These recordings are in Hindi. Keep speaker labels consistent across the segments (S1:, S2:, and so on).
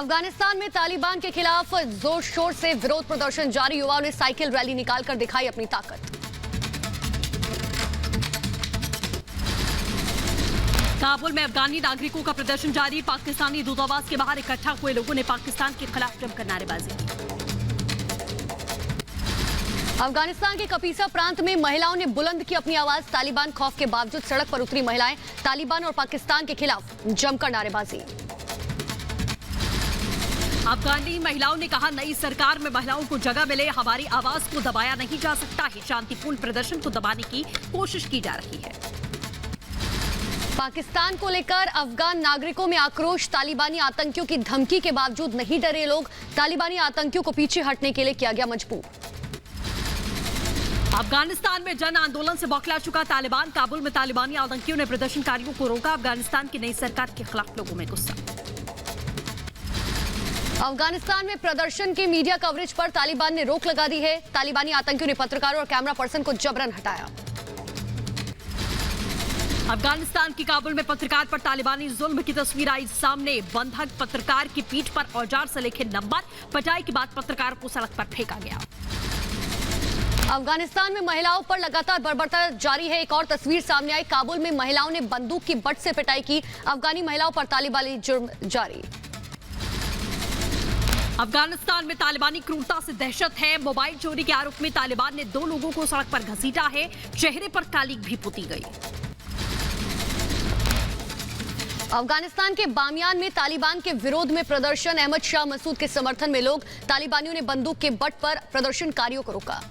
S1: अफगानिस्तान में तालिबान के खिलाफ जोर शोर से विरोध प्रदर्शन जारी। युवाओं ने साइकिल रैली निकालकर दिखाई अपनी ताकत।
S2: काबुल में अफगानी नागरिकों का प्रदर्शन जारी। पाकिस्तानी दूतावास के बाहर इकट्ठा हुए लोगों ने पाकिस्तान के खिलाफ जमकर नारेबाजी की।
S1: अफगानिस्तान के कपीसा प्रांत में महिलाओं ने बुलंद की अपनी आवाज। तालिबान खौफ के बावजूद सड़क पर उतरी महिलाएं। तालिबान और पाकिस्तान के खिलाफ जमकर नारेबाजी।
S2: अफगानी महिलाओं ने कहा, नई सरकार में महिलाओं को जगह मिले, हमारी आवाज को दबाया नहीं जा सकता है। शांतिपूर्ण प्रदर्शन को दबाने की कोशिश की जा रही है।
S1: पाकिस्तान को लेकर अफगान नागरिकों में आक्रोश। तालिबानी आतंकियों की धमकी के बावजूद नहीं डरे लोग। तालिबानी आतंकियों को पीछे हटने के लिए किया गया मजबूर।
S2: अफगानिस्तान में जन आंदोलन से बौखला चुका तालिबान। काबुल में तालिबानी आतंकियों ने प्रदर्शनकारियों को रोका। अफगानिस्तान की नई सरकार के खिलाफ लोगों में गुस्सा।
S1: अफगानिस्तान में प्रदर्शन के मीडिया कवरेज पर तालिबान ने रोक लगा दी है। तालिबानी आतंकियों ने पत्रकारों और कैमरा पर्सन को जबरन हटाया।
S2: अफगानिस्तान की काबुल में पत्रकार पर तालिबानी जुल्म की तस्वीर आई सामने। बंधक पत्रकार की पीठ पर औजार से लिखे नंबर। पिटाई के बाद पत्रकार को सड़क पर फेंका गया।
S1: अफगानिस्तान में महिलाओं पर लगातार बर्बरता जारी है। एक और तस्वीर सामने आई। काबुल में महिलाओं ने बंदूक की बट से पिटाई की। अफगानी महिलाओं पर तालिबानी जुर्म जारी।
S2: अफगानिस्तान में तालिबानी क्रूरता से दहशत है। मोबाइल चोरी के आरोप में तालिबान ने 2 लोगों को सड़क पर घसीटा है। चेहरे पर कालिक भी पुती गई।
S1: अफगानिस्तान के बामियान में तालिबान के विरोध में प्रदर्शन। अहमद शाह मसूद के समर्थन में लोग। तालिबानियों ने बंदूक के बट पर प्रदर्शनकारियों को रोका।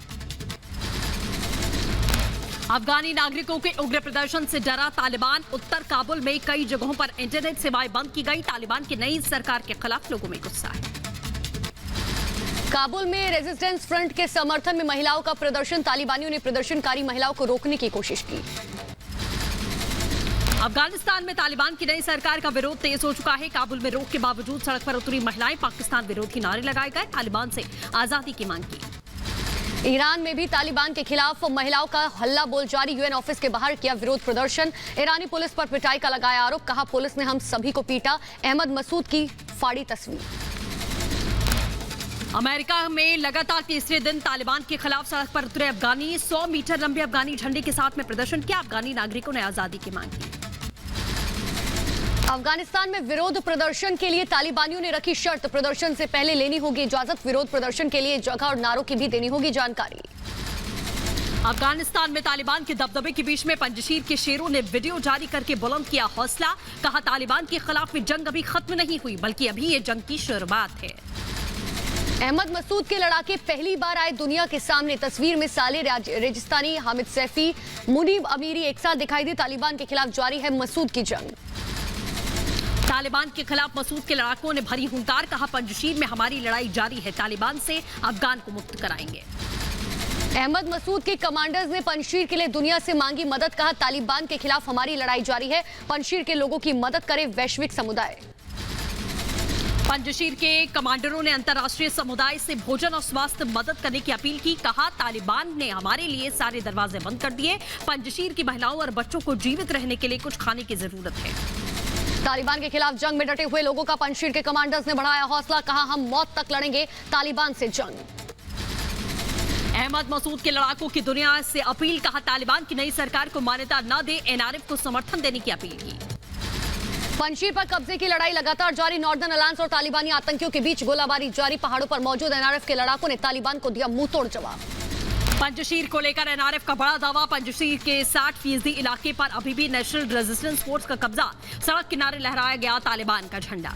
S2: अफगानी नागरिकों के उग्र प्रदर्शन से डरा तालिबान। उत्तर काबुल में कई जगहों पर इंटरनेट सेवाएं बंद की गई। तालिबान की नई सरकार के खिलाफ लोगों में गुस्सा है।
S1: काबुल में रेजिस्टेंस फ्रंट के समर्थन में महिलाओं का प्रदर्शन। तालिबानियों ने प्रदर्शनकारी महिलाओं को रोकने की कोशिश की।
S2: अफगानिस्तान में तालिबान की नई सरकार का विरोध तेज हो चुका है। काबुल में रोक के बावजूद सड़क पर उतरी महिलाएं। पाकिस्तान विरोधी नारे लगाए गए। तालिबान से आजादी की मांग की।
S1: ईरान में भी तालिबान के खिलाफ महिलाओं का हल्ला बोल जारी। यूएन ऑफिस के बाहर किया विरोध प्रदर्शन। ईरानी पुलिस पर पिटाई का लगाया आरोप। कहा, पुलिस ने हम सभी को पीटा। अहमद मसूद की फाड़ी तस्वीर।
S2: अमेरिका में लगातार तीसरे दिन तालिबान के खिलाफ सड़क पर उतरे अफगानी। 100 मीटर लंबे अफगानी झंडे के साथ में प्रदर्शन किया। अफगानी नागरिकों ने आजादी की मांग की।
S1: अफगानिस्तान में विरोध प्रदर्शन के लिए तालिबानियों ने रखी शर्त। प्रदर्शन से पहले लेनी होगी इजाजत। विरोध प्रदर्शन के लिए जगह और नारों की भी देनी होगी जानकारी।
S2: अफगानिस्तान में तालिबान के दबदबे के बीच में पंजशीर के शेरों ने वीडियो जारी करके बुलंद किया हौसला। कहा, तालिबान के खिलाफ में जंग अभी खत्म नहीं हुई, बल्कि अभी ये जंग की शुरुआत है।
S1: अहमद मसूद के लड़ाके पहली बार आए दुनिया के सामने। तस्वीर में साले रेगिस्तानी, हामिद सैफी, मुनीब अमीरी एक साथ दिखाई दी। तालिबान के खिलाफ जारी है मसूद की जंग।
S2: तालिबान के खिलाफ मसूद के लड़ाकों ने भरी हुंकार। कहा, पंजशीर में हमारी लड़ाई जारी है। तालिबान से अफगान को मुक्त कराएंगे।
S1: अहमद मसूद के कमांडर्स ने पंजशीर के लिए दुनिया से मांगी मदद। कहा, तालिबान के खिलाफ हमारी लड़ाई जारी है। पंजशीर के लोगों की मदद करे वैश्विक समुदाय।
S2: पंजशीर के कमांडरों ने अंतर्राष्ट्रीय समुदाय से भोजन और स्वास्थ्य मदद करने की अपील की। कहा, तालिबान ने हमारे लिए सारे दरवाजे बंद कर दिए। पंजशीर की महिलाओं और बच्चों को जीवित रहने के लिए कुछ खाने की जरूरत है।
S1: तालिबान के खिलाफ जंग में डटे हुए लोगों का पंजशीर के कमांडर्स ने बढ़ाया हौसला। कहा, हम मौत तक लड़ेंगे तालिबान से जंग।
S2: अहमद मसूद के लड़ाकों की दुनिया से अपील। कहा, तालिबान की नई सरकार को मान्यता न दे। एनआरएफ को समर्थन देने की अपील की।
S1: पंजशीर पर कब्जे की लड़ाई लगातार जारी। नॉर्दर्न अलायंस और तालिबानी आतंकियों के बीच गोलाबारी जारी। पहाड़ों पर मौजूद एनआरएफ के लड़ाकों ने तालिबान को दिया मुंहतोड़ जवाब।
S2: पंजशीर को लेकर एनआरएफ का बड़ा दावा। पंजशीर के 60% इलाके पर अभी भी नेशनल रेजिस्टेंस फोर्स का कब्जा। सड़क किनारे लहराया गया तालिबान का झंडा।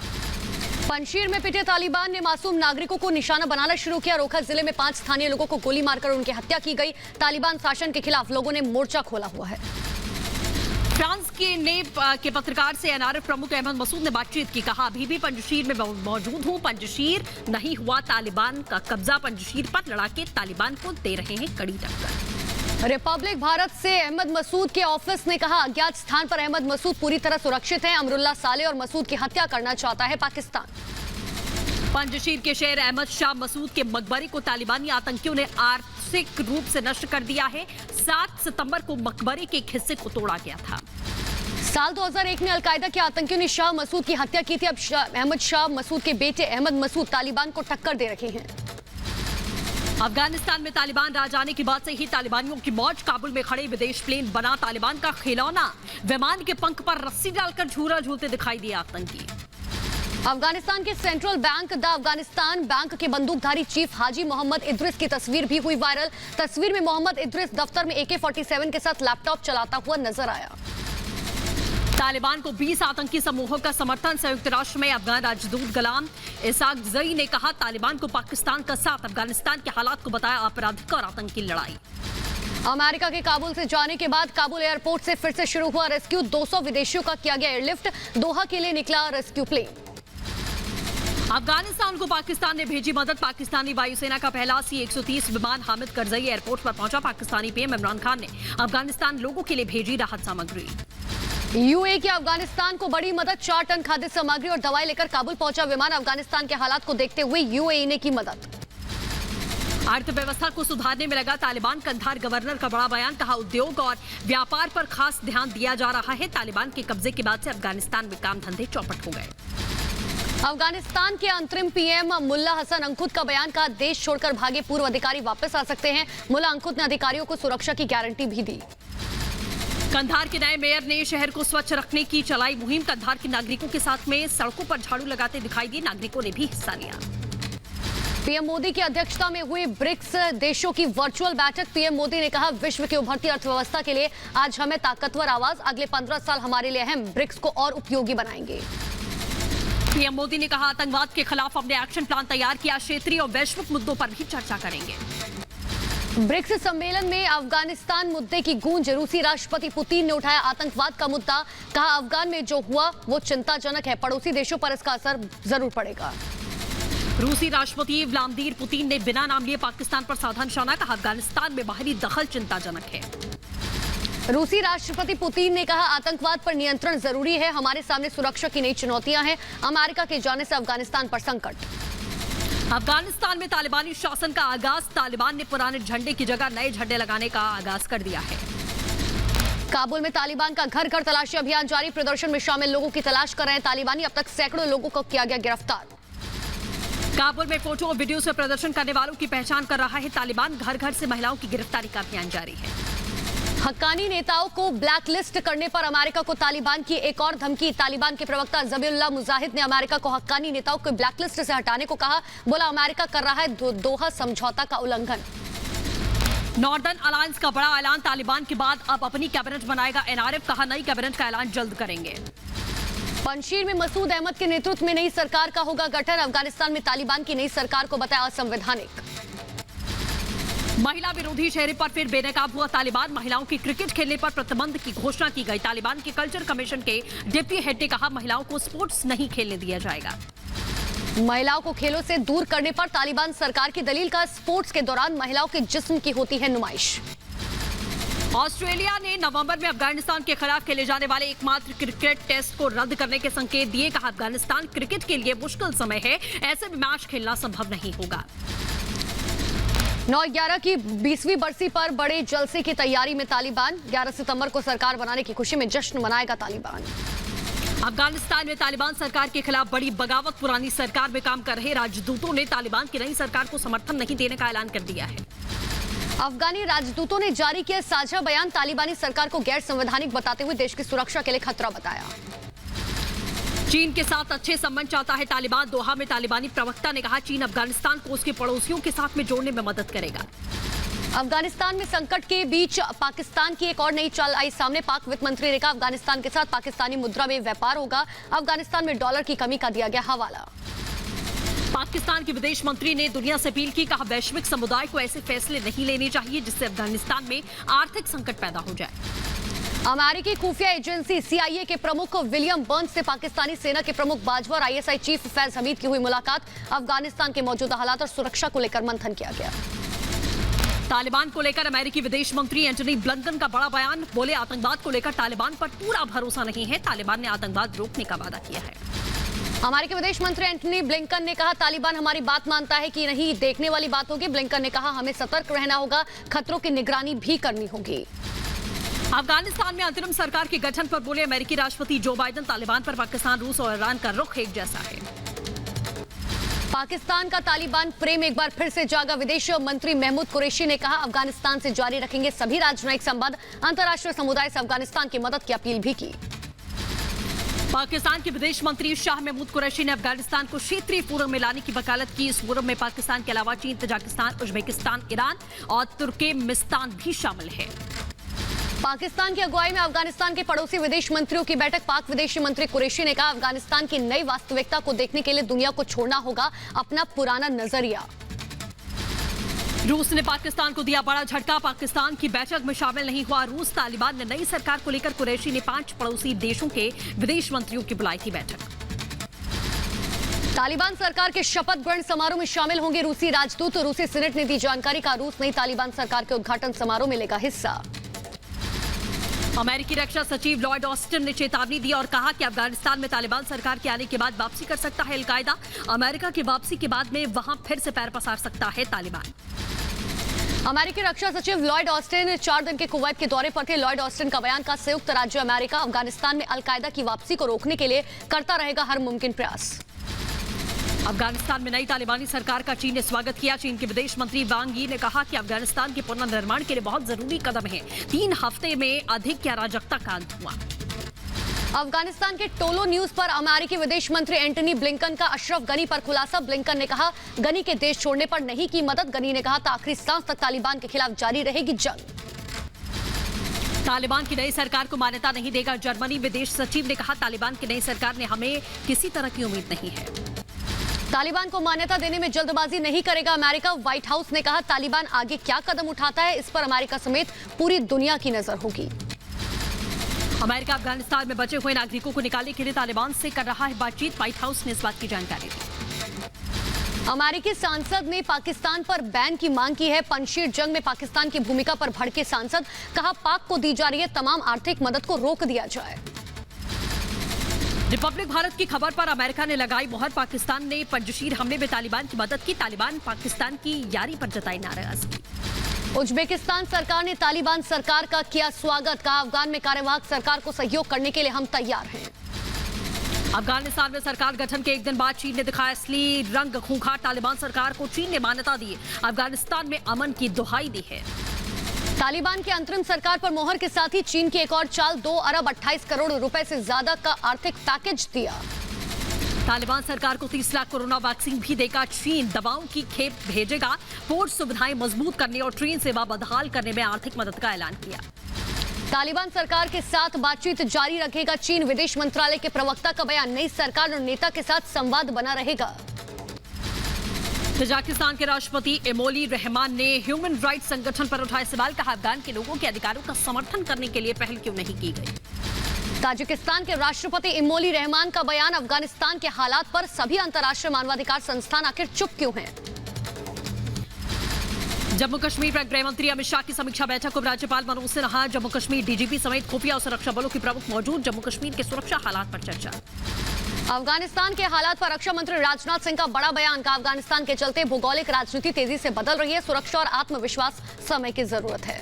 S1: पंजशीर में पिटे तालिबान ने मासूम नागरिकों को निशाना बनाना शुरू किया। रोखा जिले में 5 स्थानीय लोगों को गोली मारकर उनकी हत्या की गई। तालिबान शासन के खिलाफ लोगों ने मोर्चा खोला हुआ है।
S2: फ्रांस के पत्रकार से एनआरएफ प्रमुख अहमद मसूद ने बातचीत की। कहा, अभी भी पंजशीर में मौजूद हूं। पंजशीर नहीं हुआ तालिबान का कब्जा। पंजशीर पर लड़ाके तालिबान को दे रहे हैं कड़ी टक्कर।
S1: रिपब्लिक भारत से अहमद मसूद के ऑफिस ने कहा, अज्ञात स्थान पर अहमद मसूद पूरी तरह सुरक्षित हैं। अमरुल्ला साले और मसूद की हत्या करना चाहता है पाकिस्तान।
S2: पंजशीर के शहर अहमद शाह मसूद के मकबरे को तालिबानी आतंकियों ने आर्थिक रूप से नष्ट कर दिया है। 7 सितंबर को मकबरे के एक हिस्से को तोड़ा गया था।
S1: साल 2001 में अलकायदा के आतंकियों ने शाह मसूद की हत्या की थी। अब अहमद शाह मसूद के बेटे अहमद मसूद तालिबान को टक्कर दे रहे हैं।
S2: अफगानिस्तान में तालिबान राज आने के बाद से ही तालिबानियों की मौज। काबुल में खड़े विदेश प्लेन बना तालिबान का खिलौना। विमान के पंख पर रस्सी डालकर झूला झूलते दिखाई दिए आतंकी।
S1: अफगानिस्तान के central bank the Afghanistan bank के बंदूकधारी चीफ हाजी मोहम्मद इद्रिस की तस्वीर भी हुई वायरल। तस्वीर में मोहम्मद इद्रिस दफ्तर में AK-47 के साथ लैपटॉप चलाता हुआ नजर आया।
S2: तालिबान को 20 आतंकी समूहों का समर्थन। संयुक्त राष्ट्र में अफगान राजदूत गुलाम इसाक जई ने कहा, तालिबान को पाकिस्तान का साथ। अफगानिस्तान के हालात को बताया आपराधिक और आतंकी लड़ाई।
S1: अमेरिका के काबुल से जाने के बाद काबुल एयरपोर्ट से फिर से शुरू हुआ रेस्क्यू। 200 विदेशियों का किया गया एयरलिफ्ट। दोहा के लिए निकला रेस्क्यू प्लेन।
S2: अफगानिस्तान को पाकिस्तान ने भेजी मदद। पाकिस्तानी वायुसेना का पहला C-130 विमान हामिद करजई एयरपोर्ट पर पहुंचा। पाकिस्तानी PM इमरान खान ने अफगानिस्तान लोगों के लिए भेजी राहत सामग्री। UAE की अफगानिस्तान को बड़ी मदद। 4 टन खाद्य सामग्री और दवाई लेकर काबुल पहुंचा विमान। अफगानिस्तान के हालात को देखते हुए UAE ने की मदद। अर्थव्यवस्था को सुधारने में लगा तालिबान। कंधार गवर्नर का बड़ा बयान। कहा, उद्योग और व्यापार पर खास ध्यान दिया जा रहा है। तालिबान के कब्जे के बाद से अफगानिस्तान में काम धंधे चौपट हो गए।
S1: अफगानिस्तान के अंतरिम PM मुल्ला हसन अंकुत का बयान। कहा, देश छोड़कर भागे पूर्व अधिकारी वापस आ सकते हैं। मुल्ला अंकुत ने अधिकारियों को सुरक्षा की गारंटी भी दी।
S2: कंधार के नए मेयर ने शहर को स्वच्छ रखने की चलाई मुहिम। कंधार के नागरिकों के साथ में सड़कों पर झाड़ू लगाते दिखाई दिए। नागरिकों ने भी हिस्सा लिया। PM मोदी की अध्यक्षता में हुई ब्रिक्स देशों की वर्चुअल बैठक। PM मोदी ने कहा, विश्व की उभरती अर्थव्यवस्था के लिए आज हमें ताकतवर आवाज। अगले 15 साल हमारे लिए अहम। ब्रिक्स को और उपयोगी बनाएंगे। PM मोदी ने कहा, आतंकवाद के खिलाफ हमने एक्शन प्लान तैयार किया। क्षेत्रीय और वैश्विक मुद्दों पर भी चर्चा करेंगे।
S1: ब्रिक्स सम्मेलन में अफगानिस्तान मुद्दे की गूंज। रूसी राष्ट्रपति पुतिन ने उठाया आतंकवाद का मुद्दा। कहा, अफगान में जो हुआ वो चिंताजनक है। पड़ोसी देशों पर इसका असर जरूर पड़ेगा।
S2: रूसी राष्ट्रपति व्लादिमीर पुतिन ने बिना नाम लिए पाकिस्तान पर साधा निशाना। कहा, अफगानिस्तान में बाहरी दखल चिंताजनक है।
S1: रूसी राष्ट्रपति पुतिन ने कहा, आतंकवाद पर नियंत्रण जरूरी है। हमारे सामने सुरक्षा की नई चुनौतियां हैं। अमेरिका के जाने से अफगानिस्तान पर संकट।
S2: अफगानिस्तान में तालिबानी शासन का आगाज। तालिबान ने पुराने झंडे की जगह नए झंडे लगाने का आगाज कर दिया है।
S1: काबुल में तालिबान का घर घर तलाशी अभियान जारी। प्रदर्शन में शामिल लोगों की तलाश कर रहे हैं तालिबानी। अब तक सैकड़ों लोगों को किया गया गिरफ्तार।
S2: काबुल में फोटो और वीडियो से प्रदर्शन करने वालों की पहचान कर रहा है तालिबान। घर घर से महिलाओं की गिरफ्तारी का अभियान जारी है।
S1: हक्कानी नेताओं को ब्लैकलिस्ट करने पर अमेरिका को तालिबान की एक और धमकी। तालिबान के प्रवक्ता ज़बीहुल्लाह मुजाहिद ने अमेरिका को हक्कानी नेताओं को ब्लैकलिस्ट से हटाने को कहा। बोला, अमेरिका कर रहा है दोहा समझौता का उल्लंघन।
S2: नॉर्दर्न अलायंस का बड़ा ऐलान। तालिबान के बाद अब अपनी कैबिनेट बनाएगा NRF। कहा, नई कैबिनेट का ऐलान जल्द करेंगे।
S1: पंजशीर में मसूद अहमद के नेतृत्व में नई सरकार का होगा गठन। अफगानिस्तान में तालिबान की नई सरकार को बताया असंवैधानिक।
S2: महिला विरोधी चेहरे पर फिर बेनकाब हुआ तालिबान। महिलाओं की क्रिकेट खेलने पर प्रतिबंध की घोषणा की गई। तालिबान के कल्चर कमीशन के डिप्टी हेड ने कहा, महिलाओं को स्पोर्ट्स नहीं खेलने दिया जाएगा।
S1: महिलाओं को खेलों से दूर करने पर तालिबान सरकार की दलील। का स्पोर्ट्स के दौरान महिलाओं के जिस्म की होती है नुमाइश।
S2: ऑस्ट्रेलिया ने नवंबर में अफगानिस्तान के खिलाफ खेले जाने वाले एकमात्र क्रिकेट टेस्ट को रद्द करने के संकेत दिए। कहा, अफगानिस्तान क्रिकेट के लिए मुश्किल समय है। ऐसे में मैच खेलना संभव नहीं होगा।
S1: 9/11 की 20वीं बरसी पर बड़े जलसे की तैयारी में तालिबान। 11 सितंबर को सरकार बनाने की खुशी में जश्न मनाएगा तालिबान।
S2: अफगानिस्तान में तालिबान सरकार के खिलाफ बड़ी बगावत। पुरानी सरकार में काम कर रहे राजदूतों ने तालिबान की नई सरकार को समर्थन नहीं देने का ऐलान कर दिया है।
S1: अफगानी राजदूतों ने जारी किया साझा बयान। तालिबानी सरकार को गैर संवैधानिक बताते हुए देश की सुरक्षा के लिए खतरा बताया।
S2: चीन के साथ अच्छे संबंध चाहता है तालिबान। दोहा में तालिबानी प्रवक्ता ने कहा, चीन अफगानिस्तान को उसके पड़ोसियों के साथ में जोड़ने में मदद करेगा।
S1: अफगानिस्तान में संकट के बीच पाकिस्तान की एक और नई चाल आई सामने। पाक वित्त मंत्री ने कहा, अफगानिस्तान के साथ पाकिस्तानी मुद्रा में व्यापार होगा। अफगानिस्तान में डॉलर की कमी का दिया गया हवाला।
S2: पाकिस्तान के विदेश मंत्री ने दुनिया से अपील की। कहा, वैश्विक समुदाय को ऐसे फैसले नहीं लेने चाहिए जिससे अफगानिस्तान में आर्थिक संकट पैदा हो जाए।
S1: अमेरिकी खुफिया एजेंसी CIA के प्रमुख विलियम बर्न्स से पाकिस्तानी सेना के प्रमुख बाजवा और ISI चीफ फैज हमीद की हुई मुलाकात। अफगानिस्तान के मौजूदा हालात और सुरक्षा को लेकर मंथन किया गया।
S2: तालिबान को लेकर अमेरिकी विदेश मंत्री एंटनी ब्लिंकन का बड़ा बयान। बोले, आतंकवाद को लेकर तालिबान पर पूरा भरोसा नहीं है। तालिबान ने आतंकवाद रोकने का वादा किया है।
S1: अमेरिकी विदेश मंत्री एंटनी ब्लिंकन ने कहा, तालिबान हमारी बात मानता है कि नहीं, देखने वाली बात होगी। ब्लिंकन ने कहा, हमें सतर्क रहना होगा, खतरों की निगरानी भी करनी होगी।
S2: अफगानिस्तान में अंतरिम सरकार के गठन पर बोले अमेरिकी राष्ट्रपति जो बाइडेन, तालिबान पर पाकिस्तान, रूस और ईरान का रुख एक जैसा है।
S1: पाकिस्तान का तालिबान प्रेम एक बार फिर से जागा। विदेश मंत्री महमूद कुरैशी ने कहा, अफगानिस्तान से जारी रखेंगे सभी राजनयिक संबंध। अंतर्राष्ट्रीय समुदाय से अफगानिस्तान की मदद की अपील भी की।
S2: पाकिस्तान के विदेश मंत्री शाह महमूद कुरैशी ने अफगानिस्तान को क्षेत्रीय फोरम में लाने की वकालत की। इस फोरम में पाकिस्तान के अलावा चीन, तजाकिस्तान, उज्बेकिस्तान, ईरान और तुर्कमेनिस्तान भी शामिल है।
S1: पाकिस्तान की अगुवाई में अफगानिस्तान के पड़ोसी विदेश मंत्रियों की बैठक। पाक विदेश मंत्री कुरैशी ने कहा, अफगानिस्तान की नई वास्तविकता को देखने के लिए दुनिया को छोड़ना होगा अपना पुराना नजरिया।
S2: रूस ने पाकिस्तान को दिया बड़ा झटका। पाकिस्तान की बैठक में शामिल नहीं हुआ रूस। तालिबान ने नई सरकार को लेकर कुरैशी ने 5 पड़ोसी देशों के विदेश मंत्रियों की बुलाई थी बैठक।
S1: तालिबान सरकार के शपथ ग्रहण समारोह में शामिल होंगे रूसी राजदूत। रूसी सीनेट ने दी जानकारी का रूस नई तालिबान सरकार के उद्घाटन समारोह में लेगा हिस्सा।
S2: अमेरिकी रक्षा सचिव लॉयड ऑस्टिन ने चेतावनी दी और कहा कि अफगानिस्तान में तालिबान सरकार के आने के बाद वापसी कर सकता है अलकायदा। अमेरिका की वापसी के बाद में वहां फिर से पैर पसार सकता है तालिबान।
S1: अमेरिकी रक्षा सचिव लॉयड ऑस्टिन 4 दिन के कुवैत के दौरे पर थे। लॉयड ऑस्टिन का बयान का संयुक्त राज्य अमेरिका अफगानिस्तान में अलकायदा की वापसी को रोकने के लिए करता रहेगा हर मुमकिन प्रयास।
S2: अफगानिस्तान में नई तालिबानी सरकार का चीन ने स्वागत किया। चीन के विदेश मंत्री वांग यी ने कहा कि अफगानिस्तान के पुनर्निर्माण के लिए बहुत जरूरी कदम है। 3 हफ्ते में अधिक की अराजकता का अंत हुआ।
S1: अफगानिस्तान के टोलो न्यूज पर अमेरिकी विदेश मंत्री एंटनी ब्लिंकन का अशरफ गनी पर खुलासा। ब्लिंकन ने कहा, गनी के देश छोड़ने पर नहीं की मदद। गनी ने कहा, आखिरी सांस तक तालिबान के खिलाफ जारी रहेगी जंग।
S2: तालिबान की नई सरकार को मान्यता नहीं देगा जर्मनी। विदेश सचिव ने कहा, तालिबान की नई सरकार ने हमें किसी तरह की उम्मीद नहीं है।
S1: तालिबान को मान्यता देने में जल्दबाजी नहीं करेगा अमेरिका। व्हाइट हाउस ने कहा, तालिबान आगे क्या कदम उठाता है इस पर अमेरिका समेत पूरी दुनिया की नजर होगी।
S2: अमेरिका अफगानिस्तान में बचे हुए नागरिकों को निकालने के लिए तालिबान से कर रहा है बातचीत। व्हाइट हाउस ने इस बात की जानकारी दी।
S1: अमेरिकी सांसद ने पाकिस्तान पर बैन की मांग की है। पंजशीर जंग में पाकिस्तान की भूमिका पर भड़के सांसद। कहा, पाक को दी जा रही है तमाम आर्थिक मदद को रोक दिया जाए।
S2: रिपब्लिक भारत की खबर पर अमेरिका ने लगाई मोहर। पाकिस्तान ने पंजशीर हमले में तालिबान की मदद की। तालिबान पाकिस्तान की यारी पर जताई नाराजगी।
S1: उज्बेकिस्तान सरकार ने तालिबान सरकार का किया स्वागत। कहा, अफगान में कार्यवाहक सरकार को सहयोग करने के लिए हम तैयार हैं।
S2: अफगानिस्तान में सरकार गठन के एक दिन बाद चीन ने दिखाया असली रंग। खूंखार तालिबान सरकार को चीन ने मान्यता दी। अफगानिस्तान में अमन की दुहाई दी है।
S1: तालिबान की अंतरिम सरकार पर मोहर के साथ ही चीन की एक और चाल। 2 अरब 28 करोड़ रुपए से ज्यादा का आर्थिक पैकेज दिया।
S2: तालिबान सरकार को 30 लाख कोरोना वैक्सीन भी देगा चीन। दवाओं की खेप भेजेगा। पोर्ट सुविधाएं मजबूत करने और ट्रेन सेवा बहाल करने में आर्थिक मदद का ऐलान किया।
S1: तालिबान सरकार के साथ बातचीत जारी रखेगा चीन। विदेश मंत्रालय के प्रवक्ता का बयान, नई सरकार और नेता के साथ संवाद बना रहेगा।
S2: तजाकिस्तान के राष्ट्रपति एमोली रहमान ने ह्यूमन राइट्स संगठन पर उठाए सवाल। कहा, अफगान के लोगों के अधिकारों का समर्थन करने के लिए पहल क्यों नहीं की गई।
S1: ताजिकिस्तान के राष्ट्रपति इमोली रहमान का बयान, अफगानिस्तान के हालात पर सभी अंतर्राष्ट्रीय मानवाधिकार संस्थान आखिर चुप क्यों हैं।
S2: जम्मू कश्मीर पर गृह मंत्री अमित शाह की समीक्षा बैठक को राज्यपाल मनोज सिन्हा, जम्मू कश्मीर डीजीपी समेत खुफिया और सुरक्षा बलों के प्रमुख मौजूद। जम्मू कश्मीर के सुरक्षा हालात पर चर्चा।
S1: अफगानिस्तान के हालात पर रक्षा मंत्री राजनाथ सिंह का बड़ा बयान। का, अफगानिस्तान के चलते भौगोलिक राजनीति तेजी से बदल रही है। सुरक्षा और आत्मविश्वास समय की जरूरत है।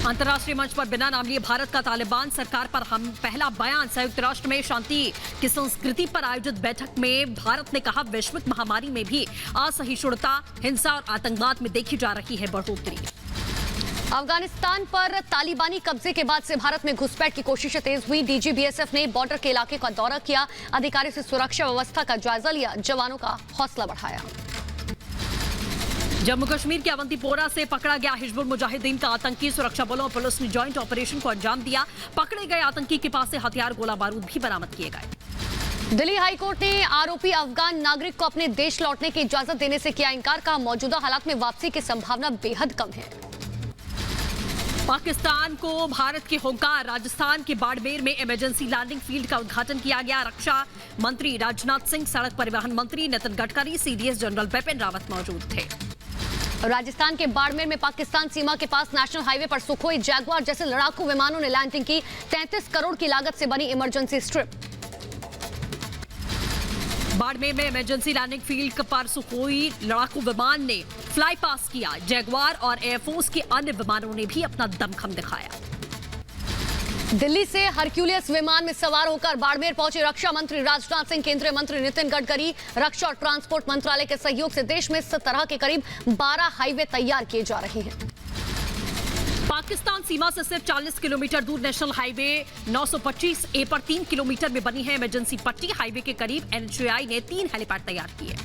S2: अंतर्राष्ट्रीय मंच पर बिना नाम लिए भारत का तालिबान सरकार पर हम पहला बयान। संयुक्त राष्ट्र में शांति की संस्कृति पर आयोजित बैठक में भारत ने कहा, वैश्विक महामारी में भी असहिष्णुता, हिंसा और आतंकवाद में देखी जा रही है बढ़ोतरी।
S1: अफगानिस्तान पर तालिबानी कब्जे के बाद से भारत में घुसपैठ की कोशिशें तेज हुई। डीजी बीएसएफ ने बॉर्डर के इलाके का दौरा किया। अधिकारियों से सुरक्षा व्यवस्था का जायजा लिया। जवानों का हौसला बढ़ाया।
S2: जम्मू कश्मीर के अवंतीपोरा से पकड़ा गया हिजबुल मुजाहिदीन का आतंकी। सुरक्षा बलों और पुलिस ने जॉइंट ऑपरेशन को अंजाम दिया। पकड़े गए आतंकी के पास से हथियार, गोला बारूद भी बरामद किए गए।
S1: दिल्ली हाईकोर्ट ने आरोपी अफगान नागरिक को अपने देश लौटने की इजाजत देने से किया इनकार। कहा, मौजूदा हालात में वापसी की संभावना बेहद कम है।
S2: पाकिस्तान को भारत के होमगार्ड राजस्थान के बाड़मेर में इमरजेंसी लैंडिंग फील्ड का उद्घाटन किया गया। रक्षा मंत्री राजनाथ सिंह, सड़क परिवहन मंत्री नितिन गडकरी, सीडीएस जनरल बिपिन रावत मौजूद थे।
S1: राजस्थान के बाड़मेर में पाकिस्तान सीमा के पास नेशनल हाईवे पर सुखोई, जैगुआर जैसे लड़ाकू विमानों ने लैंडिंग की। 33 करोड़ की लागत से बनी इमरजेंसी स्ट्रिप।
S2: बाड़मेर में इमरजेंसी लैंडिंग फील्ड पर सुखोई लड़ाकू विमान ने फ्लाई पास किया। जैगुआर और एयरफोर्स के अन्य विमानों ने भी अपना दमखम दिखाया।
S1: दिल्ली से हरक्यूलियस विमान में सवार होकर बाड़मेर पहुंचे रक्षा मंत्री राजनाथ सिंह, केंद्रीय मंत्री नितिन गडकरी। रक्षा और ट्रांसपोर्ट मंत्रालय के सहयोग से देश में इस तरह के करीब 12 हाईवे तैयार किए जा रहे हैं।
S2: पाकिस्तान सीमा से सिर्फ 40 किलोमीटर दूर नेशनल हाईवे 925A पर 3 किलोमीटर में बनी है इमरजेंसी पट्टी। हाईवे के करीब एनएचएआई ने 3 हेलीपैड तैयार किए।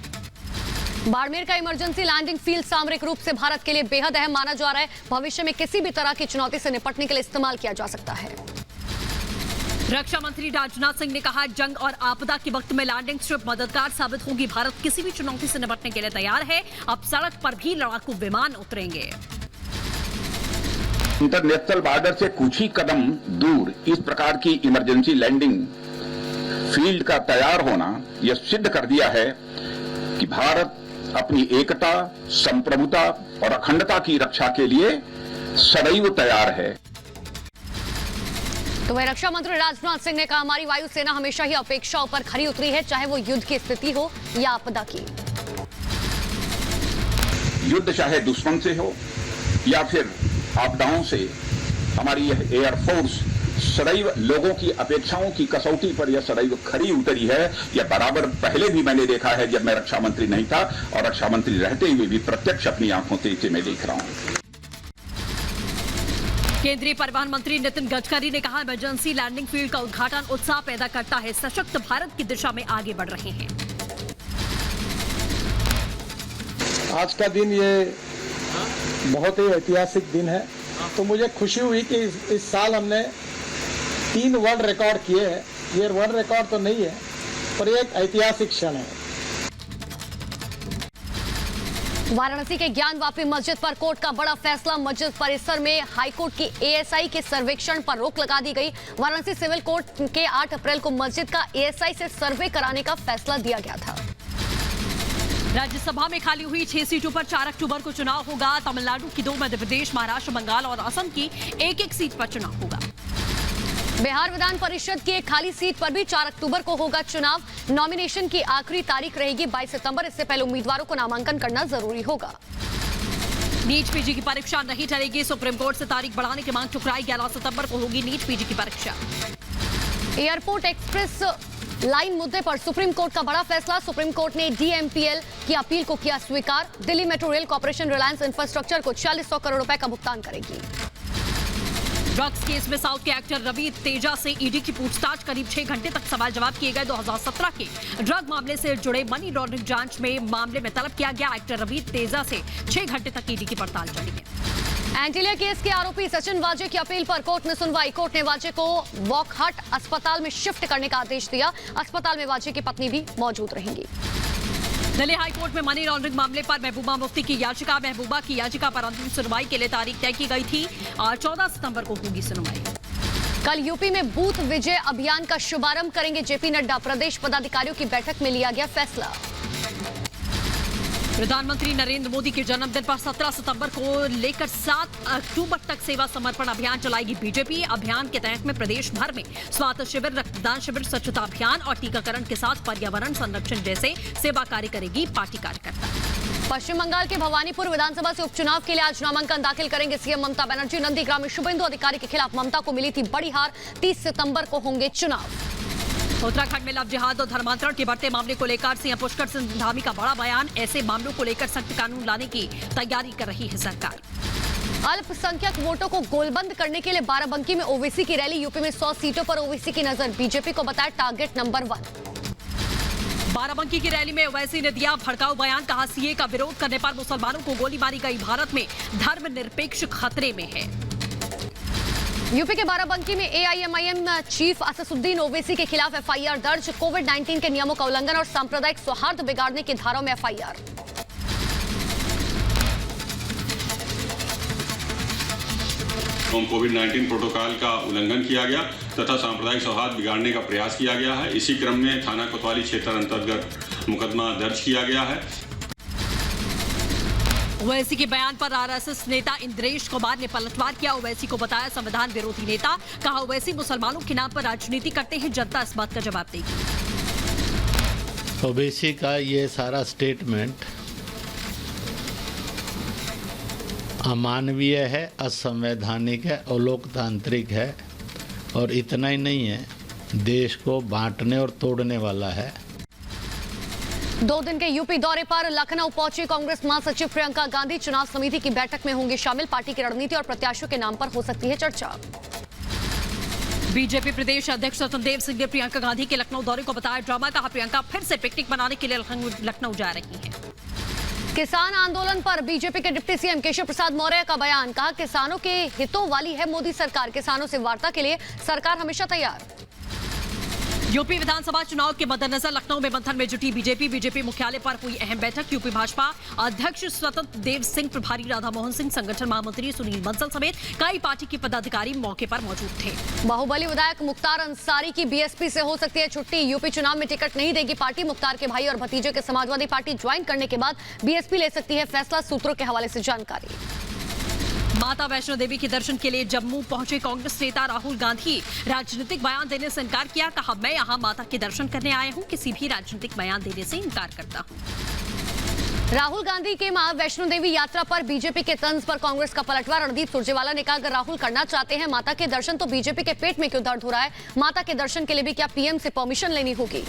S1: बाड़मेर का इमरजेंसी लैंडिंग फील्ड सामरिक रूप से भारत के लिए बेहद अहम माना जा रहा है। भविष्य में किसी भी तरह की चुनौती से निपटने के लिए इस्तेमाल किया जा सकता है।
S2: रक्षा मंत्री राजनाथ सिंह ने कहा, जंग और आपदा के वक्त में लैंडिंग स्ट्रिप मददगार साबित होगी। भारत किसी भी चुनौती से निपटने के लिए तैयार है। अब सड़क पर भी लड़ाकू विमान उतरेंगे।
S3: इंटरनेशनल बॉर्डर से कुछ ही कदम दूर इस प्रकार की इमरजेंसी लैंडिंग फील्ड का तैयार होना यह सिद्ध कर दिया है कि भारत अपनी एकता, संप्रभुता और अखंडता की रक्षा के लिए सदैव तैयार है।
S1: तो वह रक्षा मंत्री राजनाथ सिंह ने कहा, हमारी वायुसेना हमेशा ही अपेक्षाओं पर खरी उतरी है, चाहे वो युद्ध की स्थिति हो या आपदा की।
S3: युद्ध चाहे दुश्मन से हो या फिर आपदाओं से, हमारी यह एयरफोर्स सदैव लोगों की अपेक्षाओं की कसौटी पर यह सदैव खरी उतरी है। यह बराबर पहले भी मैंने देखा है जब मैं रक्षा मंत्री नहीं था, और रक्षा मंत्री रहते हुए भी प्रत्यक्ष अपनी आंखों से इसे मैं देख रहा हूं।
S2: केंद्रीय परिवहन मंत्री नितिन गडकरी ने कहा, इमरजेंसी लैंडिंग फील्ड का उद्घाटन उत्साह पैदा करता है। सशक्त भारत की दिशा में आगे बढ़ रहे हैं।
S4: आज का दिन ये बहुत ही ऐतिहासिक दिन है। तो मुझे खुशी हुई कि इस साल हमने 3 वर्ल्ड रिकॉर्ड किए हैं। ये वर्ल्ड रिकॉर्ड तो नहीं है, पर ये एक ऐतिहासिक क्षण है।
S1: वाराणसी के ज्ञानवापी मस्जिद पर कोर्ट का बड़ा फैसला। मस्जिद परिसर में हाईकोर्ट की एएसआई के सर्वेक्षण पर रोक लगा दी गई। वाराणसी सिविल कोर्ट के 8 अप्रैल को मस्जिद का एएसआई से सर्वे कराने का फैसला दिया गया था।
S2: राज्यसभा में खाली हुई 6 सीटों पर 4 अक्टूबर को चुनाव होगा। तमिलनाडु की 2, मध्य प्रदेश, महाराष्ट्र, बंगाल और असम की 1-1 सीट पर चुनाव होगा।
S1: बिहार विधान परिषद की एक खाली सीट पर भी 4 अक्टूबर को होगा चुनाव। नॉमिनेशन की आखिरी तारीख रहेगी 22 सितंबर। इससे पहले उम्मीदवारों को नामांकन करना जरूरी होगा।
S2: नीट पीजी की परीक्षा नहीं टलेगी। सुप्रीम कोर्ट से तारीख बढ़ाने की मांग ठुकराई। 11 सितंबर को होगी नीट पीजी की परीक्षा।
S1: एयरपोर्ट एक्सप्रेस लाइन मुद्दे पर सुप्रीम कोर्ट का बड़ा फैसला। सुप्रीम कोर्ट ने डीएमपीएल की अपील को किया स्वीकार। Delhi metro rail corporation Reliance infrastructure को 4600 करोड़ रुपए का भुगतान करेगी।
S2: ड्रग्स केस में साउथ के एक्टर रवि तेजा से ईडी की पूछताछ। करीब 6 घंटे तक सवाल जवाब किए गए। 2017 के ड्रग मामले से जुड़े मनी लॉन्ड्रिंग जांच में मामले में तलब किया गया। एक्टर रवि तेजा से 6 घंटे तक ईडी की पड़ताल चली है।
S1: एंटीलिया केस के आरोपी सचिन वाजे की अपील पर कोर्ट में सुनवाई। कोर्ट ने वाजे को वॉकहार्ट अस्पताल में शिफ्ट करने का आदेश दिया। अस्पताल में वाजे की पत्नी भी मौजूद रहेंगी।
S2: दिल्ली हाईकोर्ट में मनी लॉन्ड्रिंग मामले पर महबूबा मुफ्ती की याचिका। महबूबा की याचिका पर अंतिम सुनवाई के लिए तारीख तय की गई थी और 14 सितंबर को होगी सुनवाई।
S1: कल यूपी में बूथ विजय अभियान का शुभारंभ करेंगे जेपी नड्डा। प्रदेश पदाधिकारियों की बैठक में लिया गया फैसला।
S2: प्रधानमंत्री नरेंद्र मोदी के जन्मदिन पर 17 सितंबर को लेकर 7 अक्टूबर तक सेवा समर्पण अभियान चलाएगी बीजेपी। अभियान के तहत में प्रदेश भर में स्वास्थ्य शिविर, रक्तदान शिविर, स्वच्छता अभियान और टीकाकरण के साथ पर्यावरण संरक्षण जैसे सेवा कार्य करेगी पार्टी कार्यकर्ता।
S1: पश्चिम बंगाल के भवानीपुर विधानसभा से उपचुनाव के लिए आज नामांकन दाखिल करेंगे सीएम ममता बनर्जी। नंदीग्राम में शुभेंदु अधिकारी के खिलाफ ममता को मिली थी बड़ी हार। 30 सितंबर को होंगे चुनाव।
S2: उत्तराखंड में लव जिहाद और धर्मांतरण के बढ़ते मामले को लेकर सीएम पुष्कर सिंह धामी का बड़ा बयान। ऐसे मामलों को लेकर सख्त कानून लाने की तैयारी कर रही है सरकार।
S1: अल्पसंख्यक वोटों को गोलबंद करने के लिए बाराबंकी में ओवैसी की रैली। यूपी में 100 सीटों पर ओवैसी की नजर। बीजेपी को बताया टारगेट नंबर 1।
S2: बाराबंकी की रैली में ओवैसी ने दिया भड़काऊ बयान। कहा, सीए का विरोध करने पर मुसलमानों को गोली मारी गई। भारत में धर्मनिरपेक्ष खतरे में है।
S1: यूपी के बाराबंकी में एआईएमआईएम चीफ असदुद्दीन ओवैसी के खिलाफ एफआईआर दर्ज। कोविड-19 के नियमों का उल्लंघन और सांप्रदायिक सौहार्द बिगाड़ने की धाराओं में एफआईआर।
S5: कोविड-19 प्रोटोकॉल का उल्लंघन किया गया तथा सांप्रदायिक सौहार्द बिगाड़ने का प्रयास किया गया है। इसी क्रम में थाना कोतवाली क्षेत्र अंतर्गत मुकदमा दर्ज किया गया है।
S2: ओवैसी के बयान पर आरएसएस नेता इंद्रेश कुमार ने पलटवार किया। ओवैसी को बताया संविधान विरोधी नेता। कहा, ओवैसी मुसलमानों के नाम पर राजनीति करते हैं। जनता इस बात का जवाब देगी।
S6: ओवैसी का ये सारा स्टेटमेंट अमानवीय है, असंवैधानिक है, अलोकतांत्रिक है और इतना ही नहीं है, देश को बांटने और तोड़ने वाला है।
S1: 2 दिन के यूपी दौरे पर लखनऊ पहुंची कांग्रेस महासचिव प्रियंका गांधी चुनाव समिति की बैठक में होंगे शामिल। पार्टी की रणनीति और प्रत्याशियों के नाम पर हो सकती है चर्चा।
S2: बीजेपी प्रदेश अध्यक्ष स्वतंत्र देव सिंह ने प्रियंका गांधी के लखनऊ दौरे को बताया ड्रामा। कहा प्रियंका फिर से पिकनिक मनाने के लिए लखनऊ जा रही हैं।
S1: किसान आंदोलन पर बीजेपी के डिप्टी सीएम केशव प्रसाद मौर्य का बयान। कहा किसानों के हितों वाली है मोदी सरकार, किसानों से वार्ता के लिए सरकार हमेशा तैयार।
S2: यूपी विधानसभा चुनाव के मद्देनजर लखनऊ में मंथन में जुटी बीजेपी मुख्यालय पर हुई अहम बैठक। यूपी भाजपा अध्यक्ष स्वतंत्र देव सिंह, प्रभारी राधा मोहन सिंह, संगठन महामंत्री सुनील बंसल समेत कई पार्टी के पदाधिकारी मौके पर मौजूद थे।
S1: बाहुबली विधायक मुख्तार अंसारी की बीएसपी से हो सकती है छुट्टी। यूपी चुनाव में टिकट नहीं देगी पार्टी। मुख्तार के भाई और भतीजे के समाजवादी पार्टी ज्वाइन करने के बाद बीएसपी ले सकती है फैसला, सूत्रों के हवाले से जानकारी।
S2: माता वैष्णो देवी के दर्शन के लिए जम्मू पहुंचे कांग्रेस नेता राहुल गांधी। राजनीतिक बयान देने से इनकार किया। कहा मैं यहां माता के दर्शन करने आया हूं, किसी भी राजनीतिक बयान देने से इनकार करता हूं।
S1: राहुल गांधी के मां वैष्णो देवी यात्रा पर बीजेपी के तंज पर कांग्रेस का पलटवार। रणदीप सुरजेवाला ने कहा अगर राहुल करना चाहते हैं माता के दर्शन तो बीजेपी के पेट में क्यों दर्द हो रहा है? माता के दर्शन के लिए भी क्या पीएम से परमिशन लेनी होगी?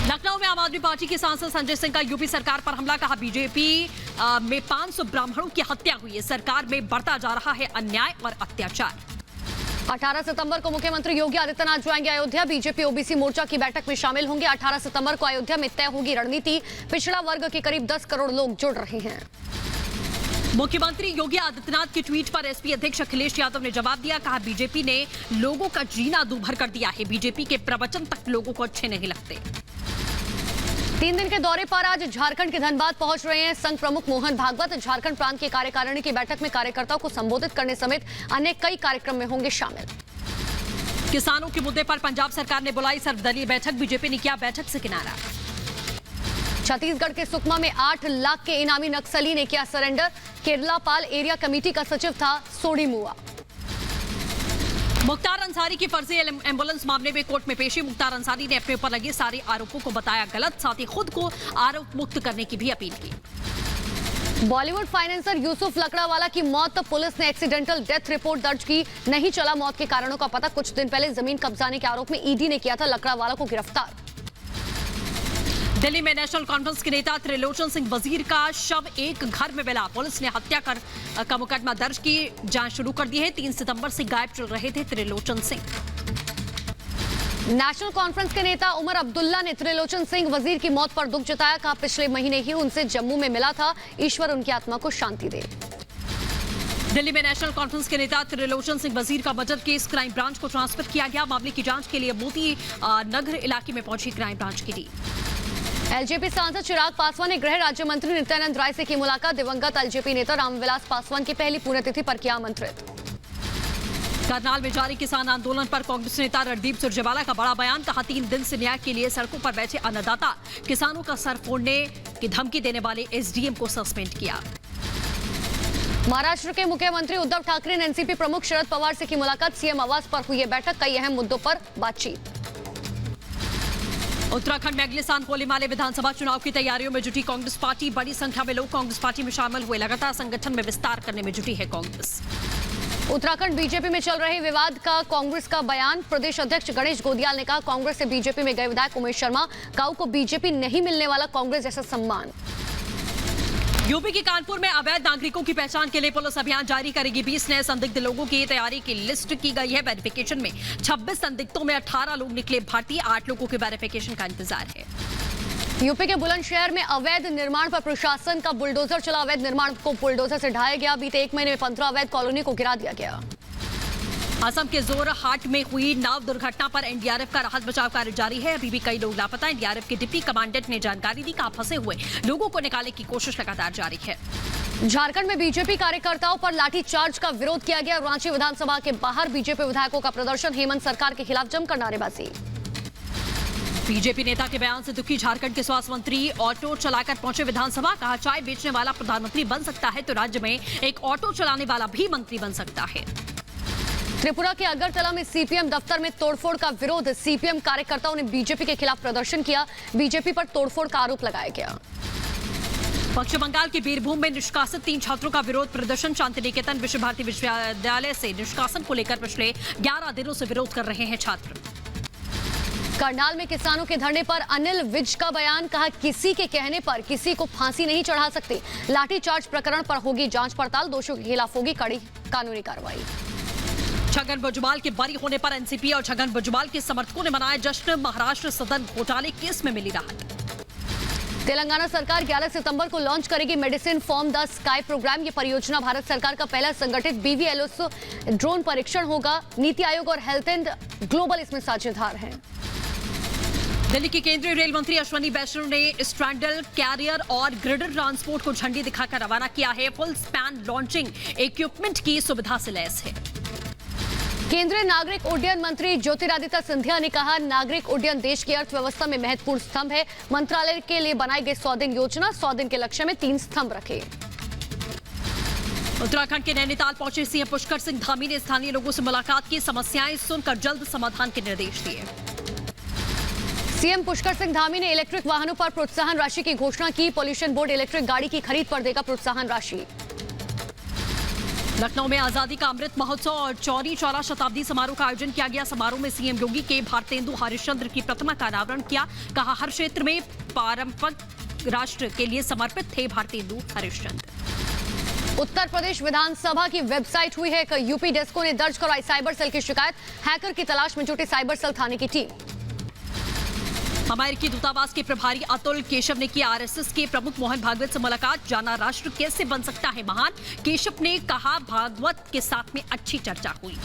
S2: लखनऊ में आम आदमी पार्टी के सांसद संजय सिंह का यूपी सरकार पर हमला। कहा बीजेपी में 500 ब्राह्मणों की हत्या हुई है, सरकार में बढ़ता जा रहा है अन्याय और अत्याचार।
S1: 18 सितंबर को मुख्यमंत्री योगी आदित्यनाथ जाएंगे अयोध्या। बीजेपी ओबीसी मोर्चा की बैठक में शामिल होंगे। 18 सितंबर को अयोध्या में तय होगी रणनीति। पिछड़ा वर्ग के करीब 10 करोड़ लोग जुड़ रहे हैं।
S2: मुख्यमंत्री योगी आदित्यनाथ के ट्वीट पर एसपी अध्यक्ष अखिलेश यादव ने जवाब दिया। कहा बीजेपी ने लोगों का जीना दूभर कर दिया है, बीजेपी के प्रवचन तक लोगों को अच्छे नहीं लगते।
S1: 3 दिन के दौरे पर आज झारखंड के धनबाद पहुंच रहे हैं संघ प्रमुख मोहन भागवत। झारखंड प्रांत की कार्यकारिणी की बैठक में कार्यकर्ताओं को संबोधित करने समेत अन्य कई कार्यक्रम में होंगे शामिल।
S2: किसानों के मुद्दे पर पंजाब सरकार ने बुलाई सर्वदलीय बैठक। बीजेपी ने किया बैठक से किनारा।
S1: छत्तीसगढ़ के सुकमा में 8 लाख के इनामी नक्सली ने किया सरेंडर। केरलापाल एरिया कमेटी का सचिव था सोडी मुआ।
S2: मुख्तार अंसारी की फर्जी एम्बुलेंस मामले में कोर्ट में पेशी। मुख्तार अंसारी ने अपने ऊपर लगे सारे आरोपों को बताया गलत, साथ ही खुद को आरोप मुक्त करने की भी अपील की।
S1: बॉलीवुड फाइनेंसर यूसुफ लकड़ावाला की मौत, पुलिस ने एक्सीडेंटल डेथ रिपोर्ट दर्ज की। नहीं चला मौत के कारणों का पता। कुछ दिन पहले जमीन कब्जाने के आरोप में ईडी ने किया था लकड़ावाला को गिरफ्तार।
S2: दिल्ली में नेशनल कॉन्फ्रेंस के नेता त्रिलोचन सिंह वजीर का शव एक घर में मिला। पुलिस ने हत्या का मुकदमा दर्ज की जांच शुरू कर दी है। 3 सितंबर से गायब चल रहे थे त्रिलोचन सिंह।
S1: नेशनल कॉन्फ्रेंस के नेता उमर अब्दुल्ला ने त्रिलोचन सिंह वजीर की मौत पर दुख जताया। कहा पिछले महीने ही उनसे जम्मू में मिला था, ईश्वर उनकी आत्मा को शांति दे।
S2: दिल्ली में नेशनल कॉन्फ्रेंस के नेता त्रिलोचन सिंह वजीर का मर्डर केस क्राइम ब्रांच को ट्रांसफर किया गया। मामले की जांच के लिए मोती नगर इलाके में पहुंची क्राइम ब्रांच की टीम।
S1: एलजेपी सांसद चिराग पासवान ने गृह राज्य मंत्री नित्यानंद राय से की मुलाकात। दिवंगत एलजेपी नेता रामविलास पासवान की पहली पुण्यतिथि पर किया आमंत्रित।
S2: करनाल में जारी किसान आंदोलन पर कांग्रेस नेता रणदीप सुरजेवाला का बड़ा बयान। कहा 3 दिन से न्याय के लिए सड़कों पर बैठे अन्नदाता किसानों का सर फोड़ने की धमकी देने वाले एसडीएम को सस्पेंड किया।
S1: महाराष्ट्र के मुख्यमंत्री उद्धव ठाकरे ने एनसीपी प्रमुख शरद पवार से की मुलाकात। सीएम आवास पर हुई बैठक, कई अहम मुद्दों पर बातचीत।
S2: उत्तराखंड में अगले साल होने वाले विधानसभा चुनाव की तैयारियों में जुटी कांग्रेस पार्टी। बड़ी संख्या में लोग कांग्रेस पार्टी में शामिल हुए। लगातार संगठन में विस्तार करने में जुटी है कांग्रेस।
S1: उत्तराखंड बीजेपी में चल रहे विवाद का कांग्रेस का बयान। प्रदेश अध्यक्ष गणेश गोदियाल ने कहा कांग्रेस से बीजेपी में गए विधायक उमेश शर्मा काऊ को बीजेपी नहीं मिलने वाला कांग्रेस जैसा सम्मान।
S2: यूपी के कानपुर में अवैध नागरिकों की पहचान के लिए पुलिस अभियान जारी करेगी। 20 नए संदिग्ध लोगों की तैयारी की लिस्ट की गई है। वेरिफिकेशन में 26 संदिग्धों में 18 लोग निकले भारतीय। 8 लोगों के वेरिफिकेशन का इंतजार है।
S1: यूपी के बुलंदशहर में अवैध निर्माण पर प्रशासन का बुलडोजर चला। अवैध निर्माण को बुलडोजर से ढाया गया। बीते 1 महीने में 15 अवैध कॉलोनी को गिरा दिया गया।
S2: असम के जोरहाट में हुई नाव दुर्घटना पर एनडीआरएफ का राहत बचाव कार्य जारी है। अभी भी कई लोग लापता। एनडीआरएफ के डिप्टी कमांडेंट ने जानकारी दी। कहा फंसे हुए लोगों को निकालने की कोशिश लगातार जारी है।
S1: झारखंड में बीजेपी कार्यकर्ताओं पर लाठीचार्ज का विरोध किया गया। रांची विधानसभा के बाहर बीजेपी विधायकों का प्रदर्शन। हेमंत सरकार के खिलाफ जमकर नारेबाजी।
S2: बीजेपी नेता के बयान से दुखी झारखंड के स्वास्थ्य मंत्री ऑटो चलाकर पहुंचे विधानसभा। कहा चाय बेचने वाला प्रधानमंत्री बन सकता है तो राज्य में एक ऑटो चलाने वाला भी मंत्री बन सकता है।
S1: त्रिपुरा के अगरतला में सीपीएम दफ्तर में तोड़फोड़ का विरोध। सीपीएम कार्यकर्ताओं ने बीजेपी के खिलाफ प्रदर्शन किया। बीजेपी पर तोड़फोड़ का आरोप लगाया गया।
S2: पश्चिम बंगाल के बीरभूम में निष्कासित 3 छात्रों का विरोध प्रदर्शन। शांति निकेतन विश्व भारती विश्वविद्यालय से निष्कासन को लेकर पिछले 11 दिनों से विरोध कर रहे हैं छात्र।
S1: करनाल में किसानों के धरने पर अनिल विज का बयान, कहा किसी के कहने पर किसी को फांसी नहीं चढ़ा सकते। लाठीचार्ज प्रकरण पर होगी जांच पड़ताल, दोषियों के खिलाफ होगी कड़ी कानूनी कार्रवाई।
S2: छगन भुजबल के बरी होने पर एनसीपी और छगन भुजबल के समर्थकों ने मनाया जश्न। महाराष्ट्र सदन घोटाले केस में मिली राहत।
S1: तेलंगाना सरकार 11 सितंबर को लॉन्च करेगी medicine from the sky programme. ये परियोजना भारत सरकार का पहला संगठित BVLOS ड्रोन परीक्षण होगा। नीति आयोग और हेल्थ एंड ग्लोबल इसमें साझेदार हैं।
S2: दिल्ली के केंद्रीय रेल मंत्री अश्वनी वैष्णव ने स्ट्रैंडल कैरियर और ग्रिडर ट्रांसपोर्ट को झंडी दिखाकर रवाना किया है। फुल स्पैन लॉन्चिंग इक्विपमेंट की सुविधा से लैस है।
S1: केंद्रीय नागरिक उड्डयन मंत्री ज्योतिरादित्य सिंधिया ने कहा नागरिक उड्डयन देश की अर्थव्यवस्था में महत्वपूर्ण स्तंभ है। मंत्रालय के लिए बनाई गई 100 दिन योजना 100 दिन के लक्ष्य में 3 स्तंभ रखे।
S2: उत्तराखंड के नैनीताल पहुंचे सीएम पुष्कर सिंह धामी ने स्थानीय लोगों से मुलाकात की, समस्याएं सुनकर जल्द समाधान के निर्देश दिए।
S1: सीएम पुष्कर सिंह धामी ने इलेक्ट्रिक वाहनों पर प्रोत्साहन राशि की घोषणा की। पॉल्यूशन बोर्ड इलेक्ट्रिक गाड़ी की खरीद पर देगा प्रोत्साहन राशि।
S2: लखनऊ में आजादी का अमृत महोत्सव और चौरी चौरा शताब्दी समारोह का आयोजन किया गया। समारोह में सीएम योगी के भारतेंदु हरिश्चंद्र की प्रतिमा का अनावरण किया। कहा हर क्षेत्र में पारंपरिक राष्ट्र के लिए समर्पित थे भारतेंदु हरिश्चंद्र।
S1: उत्तर प्रदेश विधानसभा की वेबसाइट हुई है। यूपी डेस्को ने दर्ज करवाई साइबर सेल की शिकायत। हैकर की तलाश में जुटी साइबर सेल थाने की टीम।
S2: अमेरिकी दूतावास के प्रभारी अतुल केशव ने किया आरएसएस के प्रमुख मोहन भागवत से मुलाकात। जाना राष्ट्र कैसे बन सकता है महान। केशव ने कहा भागवत के साथ में अच्छी चर्चा हुई।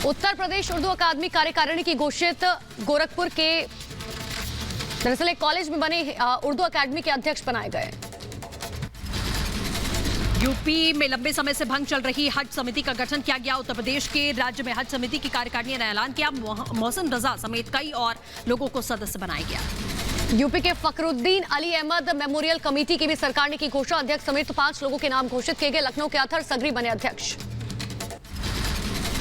S1: उत्तर प्रदेश उर्दू अकादमी कार्यकारिणी की घोषित। गोरखपुर के दरअसल एक कॉलेज में बने उर्दू अकादमी के अध्यक्ष बनाए गए।
S2: यूपी में लंबे समय से भंग चल रही हज समिति का गठन किया गया। उत्तर प्रदेश के राज्य में हज समिति की कार्यकारिणी ने ऐलान किया। मोहसिन रजा समेत कई और लोगों को सदस्य बनाया गया।
S1: यूपी के फखरुद्दीन अली अहमद मेमोरियल कमेटी की भी सरकार ने की घोषणा। अध्यक्ष समेत 5 लोगों के नाम घोषित किए गए। लखनऊ के अथर सगरी बने अध्यक्ष।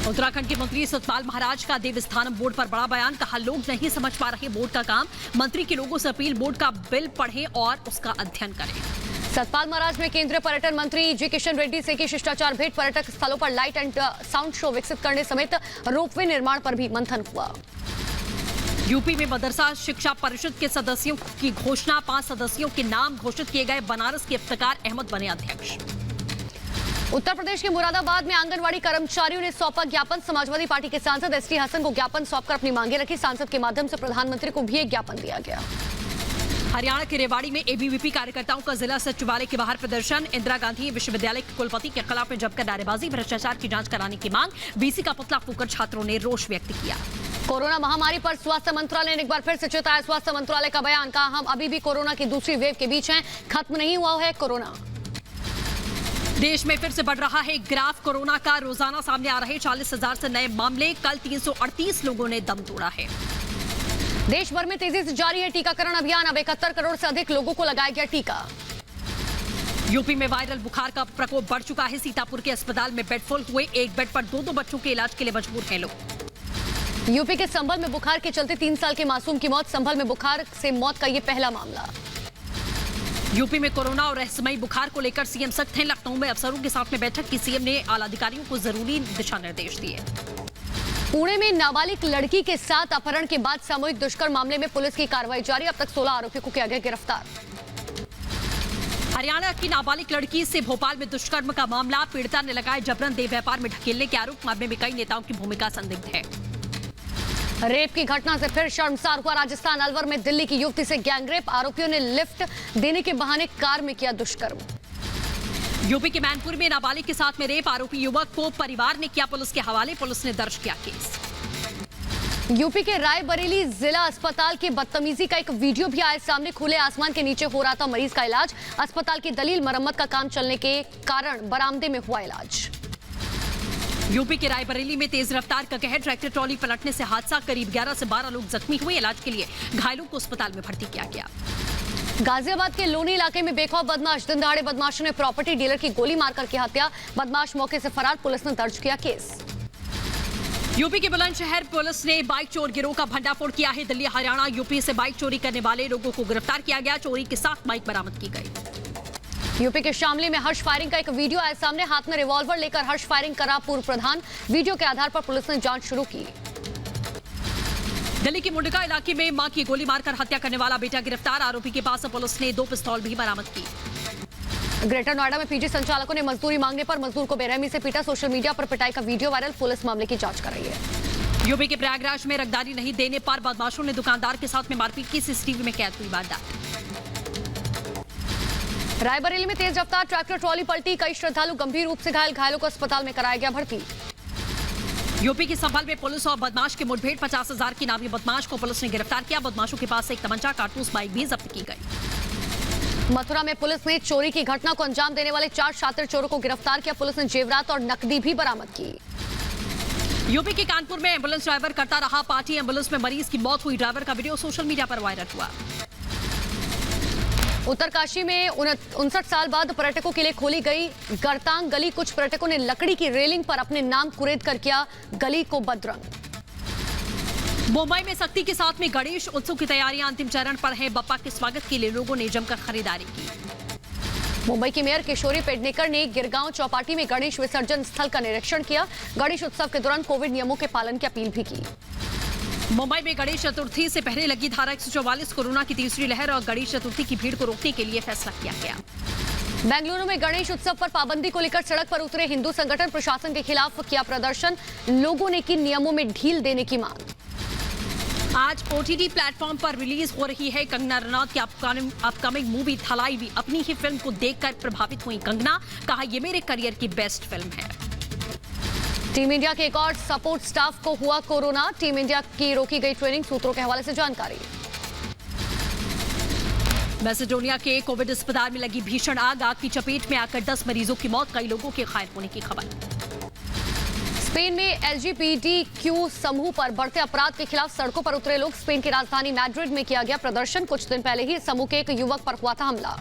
S2: उत्तराखंड के मंत्री सतपाल महाराज का देवस्थानम बोर्ड पर बड़ा बयान। कहा लोग नहीं समझ पा रहे बोर्ड का काम। मंत्री के लोगों से अपील बोर्ड का बिल पढ़ें और उसका अध्ययन करें।
S1: सतपाल महाराज में केंद्रीय पर्यटन मंत्री जी किशन रेड्डी से की शिष्टाचार भेंट। पर्यटक स्थलों पर लाइट एंड साउंड शो विकसित करने समेत रोपवे निर्माण पर भी मंथन हुआ।
S2: यूपी में मदरसा शिक्षा परिषद के सदस्यों की घोषणा। 5 सदस्यों के नाम घोषित किए गए। बनारस के इफ्तिकार अहमद बने अध्यक्ष।
S1: उत्तर प्रदेश के मुरादाबाद में आंगनवाड़ी कर्मचारियों ने सौंपा ज्ञापन। समाजवादी पार्टी के सांसद एसटी हसन को ज्ञापन सौंपकर अपनी मांगे रखी। सांसद के माध्यम से प्रधानमंत्री को भी एक ज्ञापन दिया गया।
S2: हरियाणा के रेवाड़ी में एबीवीपी कार्यकर्ताओं का जिला सचिवालय के बाहर प्रदर्शन। इंदिरा गांधी विश्वविद्यालय के कुलपति के खिलाफ में जमकर नारेबाजी। भ्रष्टाचार की जांच कराने की मांग। बीसी का पुतला फूंककर छात्रों ने रोष व्यक्त किया।
S1: कोरोना महामारी पर स्वास्थ्य मंत्रालय ने एक बार फिर से चेताया। स्वास्थ्य मंत्रालय का बयान, कहा हम अभी भी कोरोना की दूसरी वेव के बीच हैं। खत्म नहीं हुआ है कोरोना।
S2: देश में फिर से बढ़ रहा है ग्राफ कोरोना का। रोजाना सामने आ रहे 40,000 से नए मामले। कल 338 लोगों ने दम तोड़ा है।
S1: देश भर में तेजी से जारी है टीकाकरण अभियान। अब 71 करोड़ से अधिक लोगों को लगाया गया टीका।
S2: यूपी में वायरल बुखार का प्रकोप बढ़ चुका है। सीतापुर के अस्पताल में बेड फुल हुए। एक बेड पर 2-2 बच्चों के इलाज के लिए मजबूर हैं लोग।
S1: यूपी के संभल में बुखार के चलते 3 साल के मासूम की मौत। संभल में बुखार से मौत का ये पहला मामला।
S2: यूपी में कोरोना और रहस्यमयी बुखार को लेकर सीएम सख्त हैं। लखनऊ में अफसरों के साथ में बैठक की। सीएम ने आला अधिकारियों को जरूरी दिशा निर्देश दिए।
S1: पुणे में नाबालिग लड़की के साथ अपहरण के बाद सामूहिक दुष्कर्म मामले में पुलिस की कार्रवाई जारी। अब तक 16 आरोपियों को किया गया गिरफ्तार।
S2: हरियाणा की नाबालिग लड़की से भोपाल में दुष्कर्म का मामला। पीड़िता ने लगाए जबरन देह व्यापार में ढकेलने के आरोप। मामले में कई नेताओं की भूमिका संदिग्ध है।
S1: रेप की घटना से फिर शर्मसार हुआ राजस्थान। अलवर में दिल्ली की युवती से गैंगरेप। आरोपियों ने लिफ्ट देने के बहाने कार में किया दुष्कर्म।
S2: यूपी के मैनपुर में नाबालिग के साथ में रेप। आरोपी युवक को परिवार ने किया पुलिस के हवाले। पुलिस ने दर्ज किया केस।
S1: यूपी के रायबरेली जिला अस्पताल के बदतमीजी का एक वीडियो भी आया सामने। खुले आसमान के नीचे हो रहा था मरीज का इलाज। अस्पताल की दलील, मरम्मत का काम चलने के कारण बरामदे में हुआ इलाज।
S2: यूपी के रायबरेली में तेज रफ्तार का कहर। ट्रैक्टर ट्रॉली पलटने से हादसा। करीब 11 से 12 लोग जख्मी हुए। इलाज के लिए घायलों को अस्पताल में भर्ती किया गया।
S1: गाजियाबाद के लोनी इलाके में बेखौफ बदमाश। दिन दहाड़े बदमाशों ने प्रॉपर्टी डीलर की गोली मारकर की हत्या। बदमाश मौके से फरार। पुलिस ने दर्ज किया केस।
S2: यूपी के बुलंदशहर पुलिस ने बाइक चोर गिरोह का भंडाफोड़ किया है। दिल्ली, हरियाणा, यूपी से बाइक चोरी करने वाले लोगों को गिरफ्तार किया गया। चोरी के साथ बाइक बरामद की गई।
S1: यूपी के शामली में हर्ष फायरिंग का एक वीडियो आया सामने। हाथ में रिवॉल्वर लेकर हर्ष फायरिंग करा पूर्व प्रधान। वीडियो के आधार पर पुलिस ने जांच शुरू की।
S2: दिल्ली के मुंडका इलाके में मां की गोली मारकर हत्या करने वाला बेटा गिरफ्तार। आरोपी के पास से पुलिस ने 2 पिस्तौल भी बरामद की।
S1: ग्रेटर नोएडा में पीजी संचालकों ने मजदूरी मांगने पर मजदूर को बेरहमी से पीटा। सोशल मीडिया पर पिटाई का वीडियो वायरल। पुलिस मामले की जांच कर रही है।
S2: यूपी के प्रयागराज में रंगदारी नहीं देने पर बदमाशों ने दुकानदार के साथ में मारपीट की। सीसीटीवी में कैद हुई वारदात।
S1: रायबरेली में तेज रफ्तार ट्रैक्टर ट्रॉली पलटी। कई श्रद्धालु गंभीर रूप से घायल। घायलों को अस्पताल में कराया गया भर्ती।
S2: यूपी के संभल में पुलिस और बदमाश की मुठभेड़। 50,000 की नामी बदमाश को पुलिस ने गिरफ्तार किया। बदमाशों के पास से एक तमंचा, कारतूस, बाइक भी जब्त की गई।
S1: मथुरा में पुलिस ने चोरी की घटना को अंजाम देने वाले 4 शातिर चोरों को गिरफ्तार किया। पुलिस ने जेवरात और नकदी भी बरामद की।
S2: यूपी के कानपुर में एम्बुलेंस ड्राइवर करता रहा पार्टी। एम्बुलेंस में मरीज की मौत हुई। ड्राइवर का वीडियो सोशल मीडिया पर वायरल हुआ।
S1: उत्तरकाशी में 59 साल बाद पर्यटकों के लिए खोली गई गरतांग गली। कुछ पर्यटकों ने लकड़ी की रेलिंग पर अपने नाम कुरेद कर किया गली को बदरंग।
S2: मुंबई में सख्ती के साथ में गणेश उत्सव की तैयारियां अंतिम चरण पर है। बप्पा के स्वागत के लिए लोगों ने जमकर खरीदारी की।
S1: मुंबई की मेयर किशोरी पेडनेकर ने गिरगांव चौपाटी में गणेश विसर्जन स्थल का निरीक्षण किया। गणेश उत्सव के दौरान कोविड नियमों के पालन की अपील भी की।
S2: मुंबई में गणेश चतुर्थी से पहले लगी धारा 144 कोरोना की तीसरी लहर और गणेश चतुर्थी की भीड़ को रोकने के लिए फैसला किया गया।
S1: बेंगलुरु में गणेश उत्सव पर पाबंदी को लेकर सड़क पर उतरे हिंदू संगठन। प्रशासन के खिलाफ किया प्रदर्शन। लोगों ने की नियमों में ढील देने की मांग।
S2: आज ओटीटी प्लेटफॉर्म पर रिलीज हो रही है कंगना रनौत की अपकमिंग मूवी थलाई भी। अपनी ही फिल्म को देखकर प्रभावित हुई कंगना। कहा, यह मेरे करियर की बेस्ट फिल्म है।
S1: टीम इंडिया के एक और सपोर्ट स्टाफ को हुआ कोरोना। टीम इंडिया की रोकी गई ट्रेनिंग। सूत्रों के हवाले से जानकारी।
S2: मैसेडोनिया के कोविड अस्पताल में लगी भीषण आग। आग की चपेट में आकर 10 मरीजों की मौत। कई लोगों के घायल होने की खबर। स्पेन में LGBTQ समूह पर बढ़ते अपराध के खिलाफ सड़कों पर उतरे लोग। स्पेन की राजधानी मैड्रिड में किया गया प्रदर्शन। कुछ दिन पहले ही इस समूह के एक युवक पर हुआ था हमला।